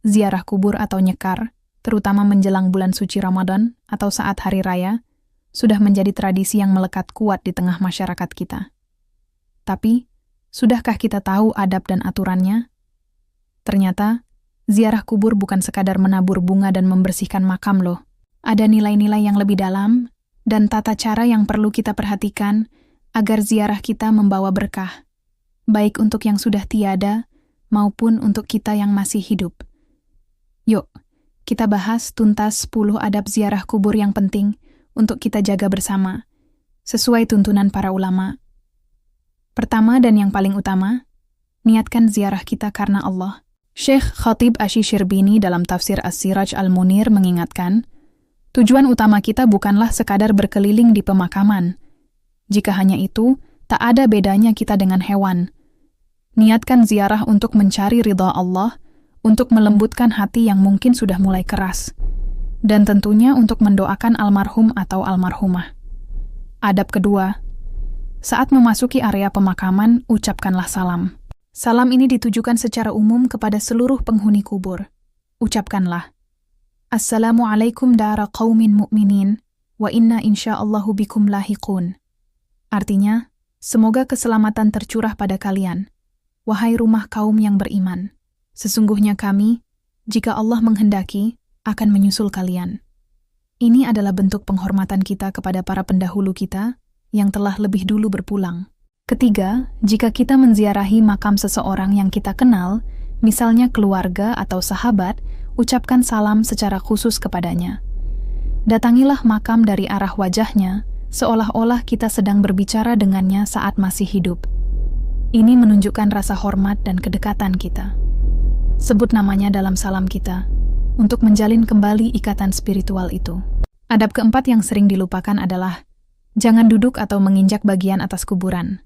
ziarah kubur atau nyekar, terutama menjelang bulan suci Ramadan atau saat hari raya, sudah menjadi tradisi yang melekat kuat di tengah masyarakat kita. Tapi, sudahkah kita tahu adab dan aturannya? Ternyata, ziarah kubur bukan sekadar menabur bunga dan membersihkan makam loh. Ada nilai-nilai yang lebih dalam dan tata cara yang perlu kita perhatikan agar ziarah kita membawa berkah, baik untuk yang sudah tiada maupun untuk kita yang masih hidup. Yuk, kita bahas tuntas 10 adab ziarah kubur yang penting untuk kita jaga bersama, sesuai tuntunan para ulama. Pertama dan yang paling utama, niatkan ziarah kita karena Allah. Syekh Khatib Asy-Syirbini dalam tafsir As-Siraj Al-Munir mengingatkan, tujuan utama kita bukanlah sekadar berkeliling di pemakaman. Jika hanya itu, tak ada bedanya kita dengan hewan. Niatkan ziarah untuk mencari ridha Allah, untuk melembutkan hati yang mungkin sudah mulai keras, dan tentunya untuk mendoakan almarhum atau almarhumah. Adab kedua, saat memasuki area pemakaman, ucapkanlah salam. Salam ini ditujukan secara umum kepada seluruh penghuni kubur. Ucapkanlah, Assalamualaikum dara qaumin mu'minin, wa inna insya'allahu bikum lahiqun. Artinya, semoga keselamatan tercurah pada kalian, wahai rumah kaum yang beriman. Sesungguhnya kami, jika Allah menghendaki, akan menyusul kalian. Ini adalah bentuk penghormatan kita kepada para pendahulu kita yang telah lebih dulu berpulang. Ketiga, jika kita menziarahi makam seseorang yang kita kenal, misalnya keluarga atau sahabat, ucapkan salam secara khusus kepadanya. Datangilah makam dari arah wajahnya, seolah-olah kita sedang berbicara dengannya saat masih hidup. Ini menunjukkan rasa hormat dan kedekatan kita. Sebut namanya dalam salam kita, untuk menjalin kembali ikatan spiritual itu. Adab keempat yang sering dilupakan adalah, jangan duduk atau menginjak bagian atas kuburan.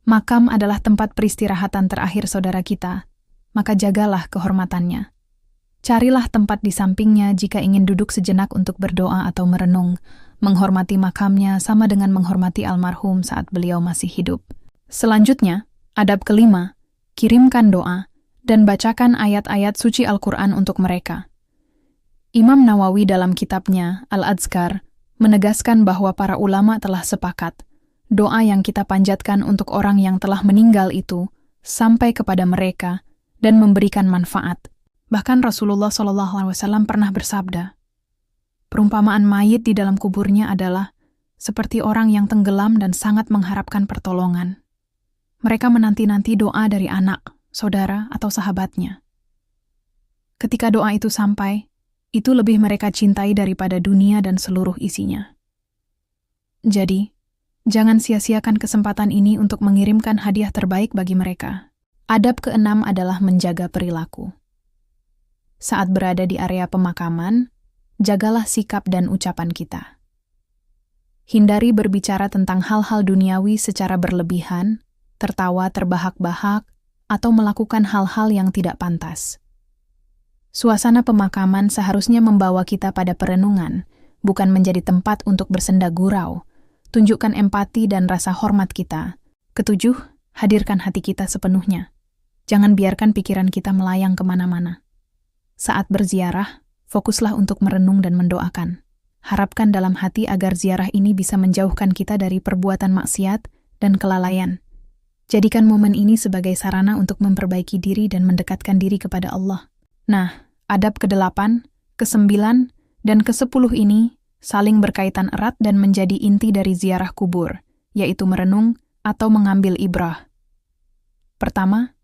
Makam adalah tempat peristirahatan terakhir saudara kita, maka jagalah kehormatannya. Carilah tempat di sampingnya jika ingin duduk sejenak untuk berdoa atau merenung. Menghormati makamnya sama dengan menghormati almarhum saat beliau masih hidup. Selanjutnya, adab kelima, kirimkan doa dan bacakan ayat-ayat suci Al-Quran untuk mereka. Imam Nawawi dalam kitabnya, Al-Adzkar, menegaskan bahwa para ulama telah sepakat, doa yang kita panjatkan untuk orang yang telah meninggal itu sampai kepada mereka dan memberikan manfaat. Bahkan Rasulullah SAW pernah bersabda, perumpamaan mayit di dalam kuburnya adalah seperti orang yang tenggelam dan sangat mengharapkan pertolongan. Mereka menanti-nanti doa dari anak, saudara, atau sahabatnya. Ketika doa itu sampai, itu lebih mereka cintai daripada dunia dan seluruh isinya. Jadi, jangan sia-siakan kesempatan ini untuk mengirimkan hadiah terbaik bagi mereka. Adab keenam adalah menjaga perilaku. Saat berada di area pemakaman, jagalah sikap dan ucapan kita. Hindari berbicara tentang hal-hal duniawi secara berlebihan, tertawa terbahak-bahak, atau melakukan hal-hal yang tidak pantas. Suasana pemakaman seharusnya membawa kita pada perenungan, bukan menjadi tempat untuk bersenda gurau. Tunjukkan empati dan rasa hormat kita. Ketujuh, hadirkan hati kita sepenuhnya. Jangan biarkan pikiran kita melayang kemana-mana. Saat berziarah, fokuslah untuk merenung dan mendoakan. Harapkan dalam hati agar ziarah ini bisa menjauhkan kita dari perbuatan maksiat dan kelalaian. Jadikan momen ini sebagai sarana untuk memperbaiki diri dan mendekatkan diri kepada Allah. Nah, adab ke-8, ke-9, dan ke-10 ini saling berkaitan erat dan menjadi inti dari ziarah kubur, yaitu merenung atau mengambil ibrah. Pertama,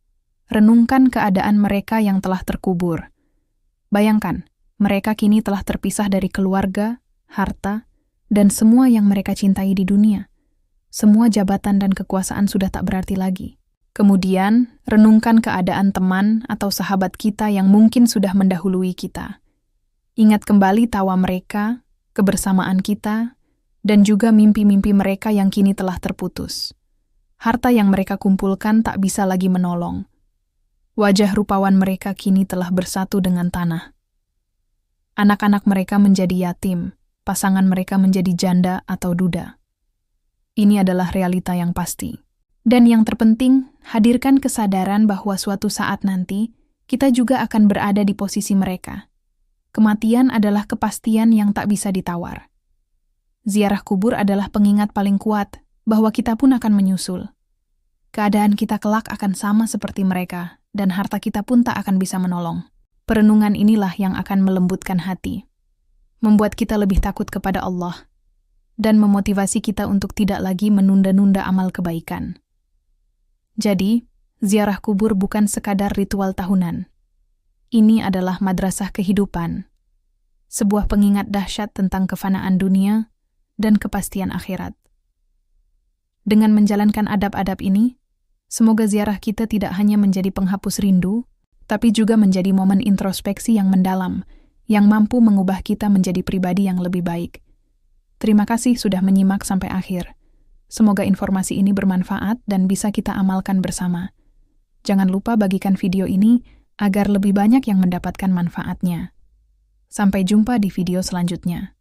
renungkan keadaan mereka yang telah terkubur. Bayangkan, mereka kini telah terpisah dari keluarga, harta, dan semua yang mereka cintai di dunia. Semua jabatan dan kekuasaan sudah tak berarti lagi. Kemudian, renungkan keadaan teman atau sahabat kita yang mungkin sudah mendahului kita. Ingat kembali tawa mereka, kebersamaan kita, dan juga mimpi-mimpi mereka yang kini telah terputus. Harta yang mereka kumpulkan tak bisa lagi menolong. Wajah rupawan mereka kini telah bersatu dengan tanah. Anak-anak mereka menjadi yatim, pasangan mereka menjadi janda atau duda. Ini adalah realita yang pasti. Dan yang terpenting, hadirkan kesadaran bahwa suatu saat nanti, kita juga akan berada di posisi mereka. Kematian adalah kepastian yang tak bisa ditawar. Ziarah kubur adalah pengingat paling kuat bahwa kita pun akan menyusul. Keadaan kita kelak akan sama seperti mereka, dan harta kita pun tak akan bisa menolong. Perenungan inilah yang akan melembutkan hati, membuat kita lebih takut kepada Allah, dan memotivasi kita untuk tidak lagi menunda-nunda amal kebaikan. Jadi, ziarah kubur bukan sekadar ritual tahunan. Ini adalah madrasah kehidupan, sebuah pengingat dahsyat tentang kefanaan dunia dan kepastian akhirat. Dengan menjalankan adab-adab ini, semoga ziarah kita tidak hanya menjadi penghapus rindu, tapi juga menjadi momen introspeksi yang mendalam, yang mampu mengubah kita menjadi pribadi yang lebih baik. Terima kasih sudah menyimak sampai akhir. Semoga informasi ini bermanfaat dan bisa kita amalkan bersama. Jangan lupa bagikan video ini agar lebih banyak yang mendapatkan manfaatnya. Sampai jumpa di video selanjutnya.